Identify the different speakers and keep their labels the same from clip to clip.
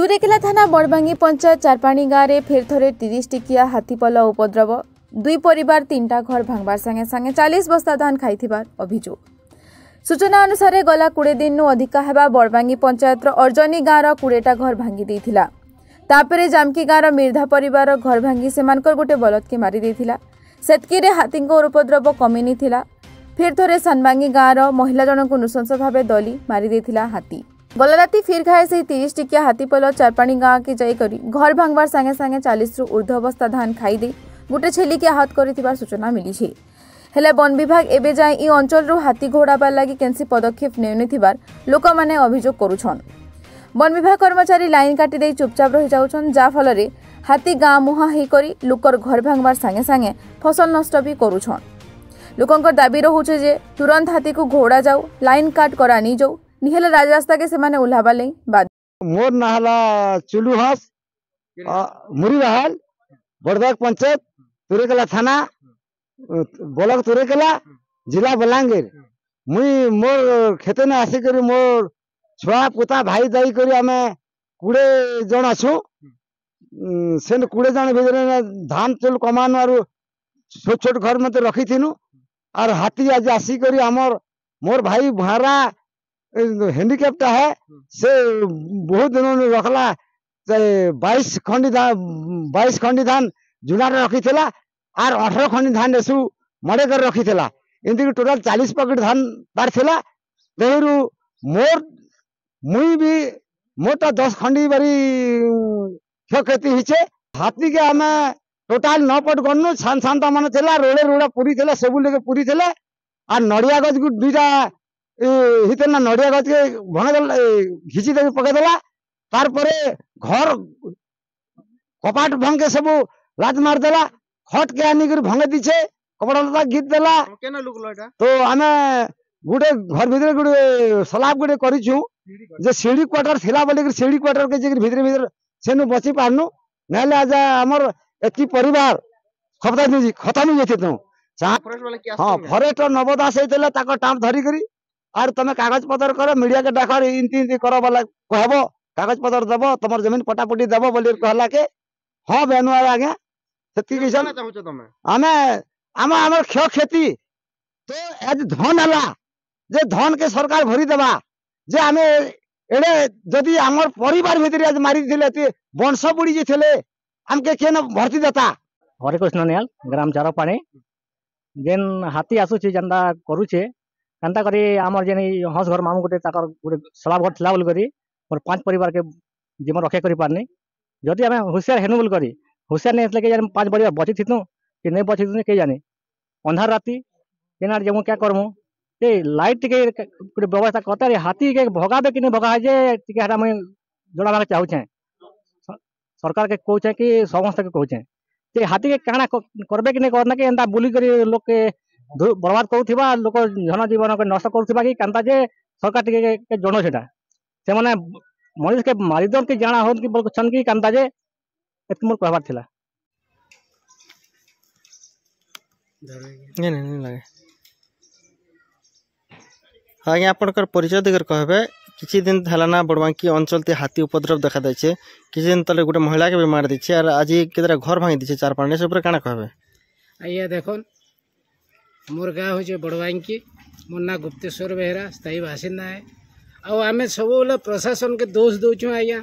Speaker 1: तुरेकेला थाना बड़भांगी पंचायत चारपाणी गाँव में फेर थरे 30 टिकिया हाथीपल उपद्रव दुई परिवार 3टा घर भांगबार संगे संगे 40 बस्ता धान खाइथिबार अभियोग। सूचना अनुसार गला 20 दिन अधिका हेबा बड़भांगी पंचायत अर्जनी गाँव 20टा घर भांगी देइथिला। तापरे जामकी गाँव मिर्धा परिवार घर भांगी सेमानकर गोटे बलद के मारी देइथिला। सेतकी रे हाथींको उपद्रव कमिनी थिला। फेर थरे सानबांगी गाँव महिला जनक नृशंस भाव दली मारी देइथिला हाथी। गला राति फिर खाए से 30 टिकिया हाथीपल चारपाणी गाँव के जाइकरी घर भांगबार संगे संगे 40 रु ऊर्ध्व बस्ता धान खाई दे गोटे छेली के आहत कर सूचना मिली है। हेले वन विभाग एबे जाए ई अंचल हाथी घोड़ाबार लगी केनसी पदक्षेप नेउनिथिबार लोक माने अभियोग करुछन। वन विभाग कर्मचारी लाइन काटी दे चुपचाप रही जाउछन, जा फलरे हाथी गाँ मुहा होकर लोकर घर भांगबार संगे संगे फसल नष्ट भी करुछन। लोकंकर दाबी रहुछे जे तुरंत हाथी को घोड़ा जाऊ, लाइन काट करानी जाऊ, निहेले राजरास्ता के सेमाने उल्हाबा लई बाद
Speaker 2: मोर नाहला चुलू हस मुरी रहल बड़भाग पंचायत तुरेकेला थाना ब्लॉक तुरेकेला जिला बलांगीर। मुई मोर खेते ने आसी करी मोर छुआ पुता भाई दाई करी आमे 20 जन आछू। से 20 जन भीतर धान चुल कमान आरु छोट छोट घर में रखी थिनु और हाथी आज आसी करी हमर मोर भाई भारा हैंडीकैप्टा है से बहुत दिनों ने रखला 22 खंडी धान जुनार रखी थिला और 18 खंडी धान एसु मड़े कर रखी थिला। इनती टोटल 40 पैकेट धान बार थिला। देहरु मोर मुई भी मोटा 10 खंडी बारी क्षति हिचे। हाथी के हमें टोटाल 9 पट गनु छान छान ता माने थिला रोड़े रोड़ा पूरी थिला सेबु लेके पूरी थिला और नड़िया गज को दुईटा हितना नड़िया गज के भंगे घिची दे पके देला। तार परे घर कपाट भंग के सब लात मार देला। खट के आनी कर भंगे दीछे कपड़ा लता गीत देला।
Speaker 3: केना लुकलो एटा
Speaker 2: तो आमे गुटे घर भीतर गुटे सलाब गुटे करिछु जे सीढ़ी क्वार्टर थिला बोले कि सीढ़ी क्वार्टर के जे भीतर भीतर सेनु बची पारनु नहले आज हमर एती परिवार खत्म हो जेते। तो
Speaker 3: फॉरेस्ट वाला क्या
Speaker 2: हां फॉरेस्ट नवदास हेतले ताको टाम धरी करी और तमे कागज पत्र कर मीडिया के डाकर इनती करो वाला कहबो कागज पत्र देबो तमर जमीन पटापटी देबो बोली कहला के हां बेनु आगे सेती किसान
Speaker 3: चाहू तमे
Speaker 2: आमे हमर खेती तो आज धन हला जे धन के सरकार भरी देबा जे आमे एडे जदी हमर परिवार भीतर आज मारी दिले ते वंश बुड़ी जे थले हमके केन भर्ती देता।
Speaker 4: हरे कृष्ण नियाल ग्राम चारपाणी जेन हाथी आसुची जंदा करूचे कंता करी आमर जेन हंस घर मामू गोटे ताकर गोटे सलाब घर थिला बोल करी मोर 5 परिवार के जीवन रक्षा करि पारनी। जदि आमे होशियार हेनु बोल करी होशियार नहीं हेतले के जाने 5 परिवार बची थितु कि नहीं बची थितु के जाने अंधार राती केनार जेमु क्या करमु ए लाइट के गोटे व्यवस्था करते हाथी के भगाबे कि नहीं भगा जे टिके हटा मैं जोड़ाबा चाहू छे सरकार के कहू छे कि समस्त के कहू छे जे हाथी के काना करबे कि नहीं करना के एंदा बुली करी लोग के बर्बाद करूथिबा लोक जन जीवन के नष्ट करूथिबा कि कांता जे सरकार टिके के जणो सेटा से माने मनुष्य के मारिदन के जाना होन कि बोल छन कि कांता जे एत मोर कहबार थिला।
Speaker 3: नहीं लगे आज्ञा आपनकर परिचय देकर कहबे किछि दिन थलाना बड़बांकी अंचल ते हाथी उपद्रव देखा दैछे किछि दिन तले गोटे महिला के भी मार दिछे और आज केदरा घर भांगी दिछे चारपाणी से ऊपर काना कहबे।
Speaker 5: आइया देखन मोर गाँव हो बड़बांकी मोर ना गुप्तेश्वर बेहरा स्थायी बासिंदा है आउ आमे सब प्रशासन के दोष दौचु आज्ञा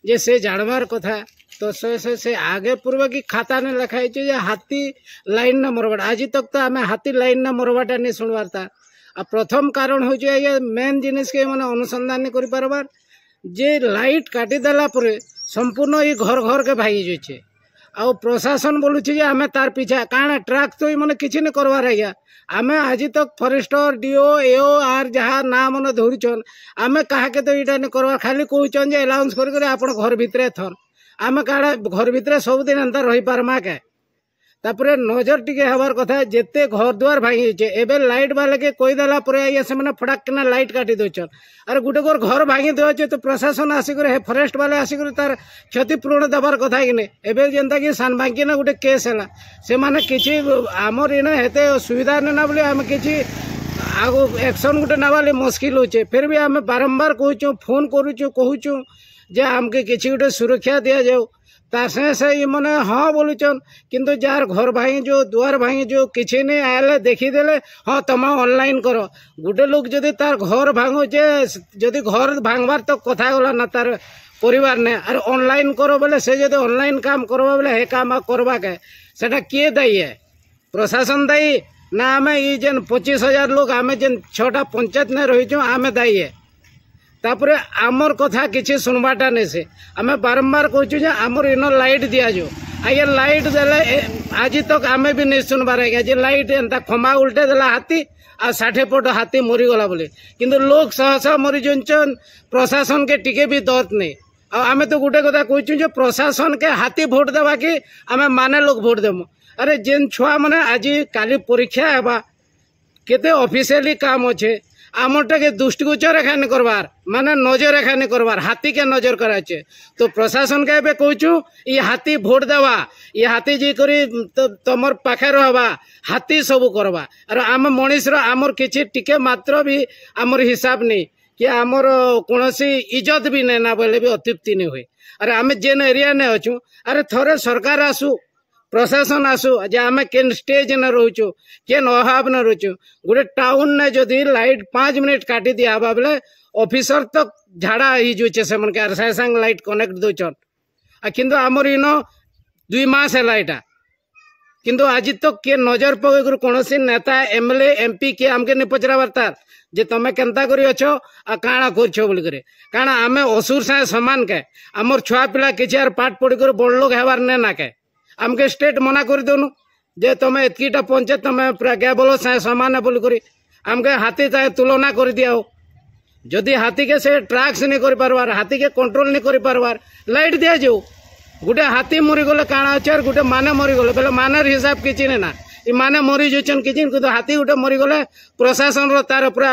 Speaker 5: जे से जानवर कथा तो से आगे पूर्व की खाता ने लिखाई जे हाथी लाइन न मरवाटा आज तक तो आमे हाथी लाइन न मरवाटा नहीं सुनवार था। आ प्रथम कारण हो मेन जिनिस के माने अनुसंधान नहीं करि पारबार जे लाइट काटी देला परे संपूर्ण ये घर घर के भाई जाइछे आउ प्रशासन बोलुछि जे आमे तार पीछा काना ट्रैक तो माने किछि न करवार आज्ञा आमे आज तक फॉरेस्टर डीओ एओ आर जहाँ ना मन धरुछन आमे कहा के तो इटा न करवा खाली कहउछन जे अलाउंस कर आपण घर भितरे थन आमे काड़ा घर भितरे सब दिन अंतर रही पारमा के तापरे नजर टिके हबार कथा जेते घर द्वार भांगी छे एबे लाइट वाले के कोई देला परे आइया से माने फटाक केना लाइट काटी दोछन अरे गुटे घर भांगी दोछे तो प्रशासन आसी करे हे फॉरेस्ट वाले आसी करे तार क्षतिपूर्ण देबार कथा कि ने एबे जेंता कि सानबांकी ना गुटे केस हला से माने किछि हमर इने हेते सुविधा ना बोले हम किछि आगो एक्शन गुटे नावाले मुश्किल होचे फिर भी हम बारंबार कहूछु फोन करूछु कहूछु जे आमके किसी गोटे सुरक्षा दिया जाऊ तार संगे से मैंने हाँ बोलुचन किंतु जार घर भाई जो दुआर भाई जो किसी नहीं आए देखीदे हाँ तुम ऑनलाइन कर गोटे लोग जदि तार घर भांगुचे जदि घर भांगबार तो कथा गला ना तार परिवार ने और ऑनलाइन करो बोले से जदि ऑनलाइन काम करवा बोले हे काम करवा के सेटा किए दायी है प्रशासन दायी ना आम ये जेन 25,000 लोग आम जेन 6टा पंचायत ने रही आम दायी है तापर आमर कथा किसी सुनवाटा नहीं से आम बारंबार कहूँ आमर इन लाइट दिजाऊ आगे लाइट देले आज तक आम भी नहीं सुनबार आज्ञा जे लाइट एंता खमा उल्टे देला हाथी आ 60 फुट हाथी मरीगला बोले किंतु लोग शह शह मरी जान प्रशासन के टिके भी दर्द नहीं आम तो गोटे कथा कहूँ प्रशासन के हाथी भोट देवा कि आम माने लोग भोट देमु अरे जेन छुआ मैंने आज काली परीक्षा हेबा केते ऑफिशियली काम अच्छे आमटा के दृष्टिगोचर रेखा नहीं करवार माने नजर रेखा नहीं करवार हाथी के नजर कराचे तो प्रशासन के एबे कहूँ ये हाथी भोट देवा ये हाथी जी करी तमर पाखे रहबा हाथी सबू करवा और आम मनीष आमर किछि टिके मात्र भी आमर हिसाब नहीं कि आमर कौनसी इज्जत भी नहीं ना बोले भी अतृप्ति नहीं हुए अरे आम जेन एरिया ने अच्छु अरे थोड़े सरकार आसू प्रशासन आसू जे आम केन स्टेज न रोचु केन अभाव न रोचु गोटे टाउन ने जदि लाइट 5 मिनिट काटी दिया बोले ऑफिसर तक झाड़ा हिजुचे से सागे सागे लाइट कनेक्ट दौन किंतु आमर इन 2 मास है लाइटा किंतु आज तक किए नजर पकड़ कौन नेता एमएलए एमपी किए आमके नहीं पचराबार तार जे तुम केन्ता करी अछ आ काଣା करछ बोली करे कारण आमे असुर से समान के आमर छुआ पिला किछि पाठ पढ़ी कर बड़ लोग हेबार ने ना के आमके स्टेट मना कर दोनु जे तुम एतकीटा पंचायत तुम प्रज्ञा बोलो से समान है बोली करी आमके हाथी चाहे तुलना कर दिया हो जदि हाथी के से ट्रैक्स नहीं कर पारबार हाथी के कंट्रोल नहीं कर पारबार लाइट दिया जाऊ गोटे हाथी मरीगले काଣା अच्छे और गोटे माने मरीगले बोले मानर हिसाब किसी नहीं ना ये माने मरी जान कि हाथी गोटे मरीगले प्रशासन तार पूरा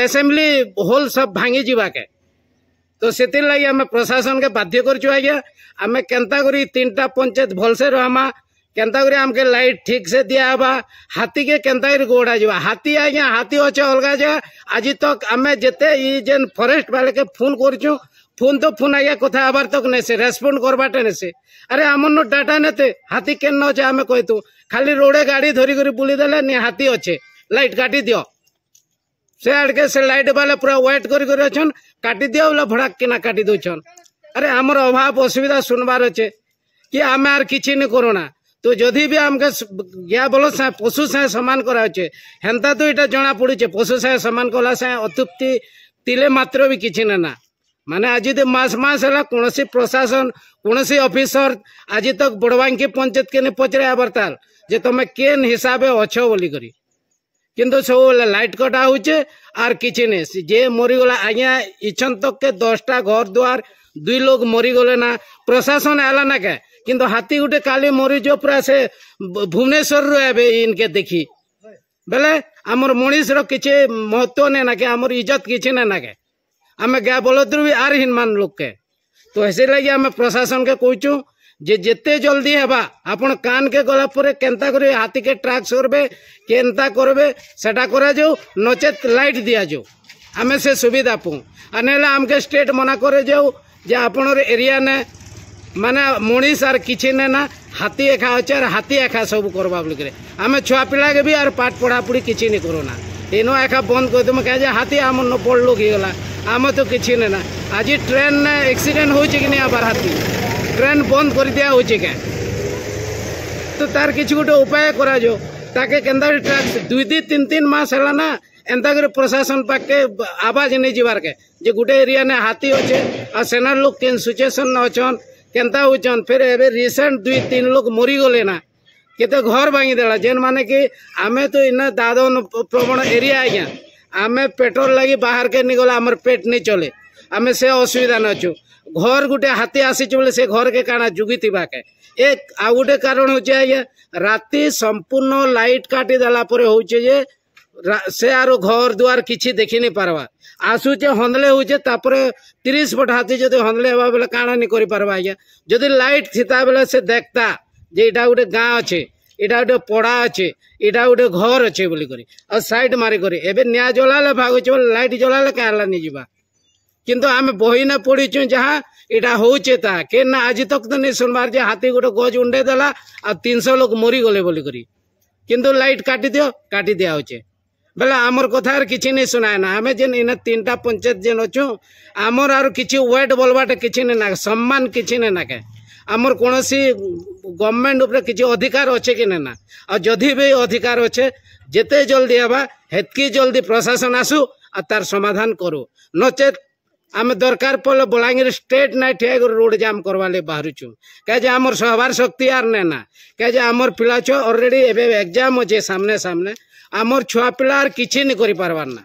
Speaker 5: असेंबली होल सब भांगी जीवा के तो से लगे आम प्रशासन के बाध्य करछु आज्ञा आम केन्ता करी 3टा पंचायत भलसे रहमा केन्ता करी आमके लाइट ठीक से दिया हाथी के केन्ता करी गोड़ा जीवा हाथी आज्ञा हाथी अच्छे अलग जगह आज तक आम जेते ये जेन फॉरेस्ट वाले के फोन करछु फोन तो फोन आज्ञा कथा आबार तक नहीं से रेस्पॉन्ड करवाटे नहीं से अरे आमर डाटा नेते हाथी केन अच्छे आम कहतु खाली रोडे गाड़ी धरी कर बुली देले नहीं हाथी अच्छे लाइट काटी दियो से आड़के से लाइट वाले पूरा वेट कर काटी दियो बोले भड़ाक किना काटी दौन अरे आमर अभाव असुविधा सुनबार अच्छे कि आम आर किसी नहीं करोना तो जदि भी आमके या बोलो से पशु से समान कराचे हेन्ता तो यहाँ जना पड़े पशु से समान कला से अतृप्ति तिले मात्र भी किसी ना माने आज मास मास है कौन प्रशासन कौन ऑफिसर आज तक बड़वांकी पंचायत के नहीं पचरा बरताल जे तुम केन हिसाब अच्छ बोली करी किंतु सब लाइट कटा होचे आर किसी नहीं जे मरीगला आज्ञा इच्छन तक के 10टा घर द्वार 2 लोग मरीगले ना प्रशासन आला ना क्या किंतु हाथी गोटे काली मरीज पूरा से भुवनेश्वर रू इनके देखी बेले आमर मनीष किसी महत्व नहीं ना क्या आमर इज्जत किसी नहीं ना क्या आम गाय बलद्रु भी आर हिनमान लोग के तो ऐसे लगे आम प्रशासन के कहूँ जे जेते जल्दी हेबा आपण कान के गला परे केन्ता करे हाथी के ट्रैक्स करबे केन्ता करबे सेटा करा जाऊ नचेत लाइट दिया जाऊ आमे से सुविधा पू अनेला आमके स्टेट मना करे जाऊ जे आपणर एरिया ने माने मनीष आर किछि ने ना हाथी एखा अच्छे और हाथी एखा सब करबा बोली करे आमे छुआ पिला के भी आर पाठ पढ़ा पढ़ी किछि नहीं करोना इनो एखा बंद कर तुम कहे हाथी आम न बड़ लोग गला आम तो किछि ने ना आज ट्रेन ने एक्सीडेंट हो कि नहीं आबार हाथी ट्रेन बंद कर दिया हो क्या तो तार किसी गोटे उपाय करा जो ताके केन्ता ट्रैक्स 2-3 मास है ना एंता कर प्रशासन पाके आवाज नहीं जीवार के जे गोटे एरिया ने हाथी अच्छे और सेना लोग केन सिचुएशन अच्छन केन्ता होचन फिर एबे रिसेंट 2-3 लोग मरी गले ना केते घर भांगी देला जेन माने कि आमे तो इन दादन प्रवण एरिया आज्ञा आमे पेट्रोल लगी बाहर के नहीं गला आमर पेट नहीं चले आमे से असुविधा न अच्छु घर गोटे हाथी आसी बोले से घर के काना जुगी के एक आउ गोटे कारण होचे आज्ञा राति संपूर्ण लाइट काटी देला परे होचे जे से आरो घर दुआर किछि देखि नहीं पारवा आसुचे हंदले होचे तापरे 30 फुट हाथी जदि हंदले हेबा बेले काना नहीं करि पारवा आज्ञा जदि लाइट थिता बेले से देखता जे इटा गोटे गाँ अच्छे इटा गोटे पड़ा अच्छे इटा गोटे घर अच्छे बोली करी और साइड मारी करी एबे निया जलाले भागुचे लाइट जलाले काला नहीं जीवा किंतु आम बही न पढ़ीचु जहाँ इटा होचे ता के ना आज तक तो नहीं सुनबार जे हाथी गोटे गज उंडे देला आ 300 लोग मरी गले बोली करी किंतु लाइट काटी दिया होचे बेला आमर कथा किसी नहीं सुनाए ना आम जेन इन 3टा पंचायत जेन अच्छु आमर आर किसी वेट बोलवाटे किसी नहीं ना सम्मान किसी नहीं नाके आमर कौन गवर्नमेंट उपरे किसी अधिकार अच्छे कि ना और जदि भी अधिकार अच्छे जिते जल्दी हवा हेतकी जल्दी प्रशासन आसू आ तार समाधान करू नचेत आम दरकार पड़े बलांगीर स्टेट ना ठिया रोड जाम करवा बाहरुचु क्या आमर सहबार शक्ति आर ने ना क्या आमर पिला छुआ ऑलरेडी एग्जाम अच्छे सामने सामने आमर छुआ पिला किसी नहीं करि पारबार ना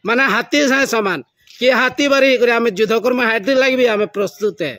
Speaker 5: माने हाथी साथ समान कि हाथी बारी आम युद्ध कर्म हाथी लगे आम प्रस्तुत है।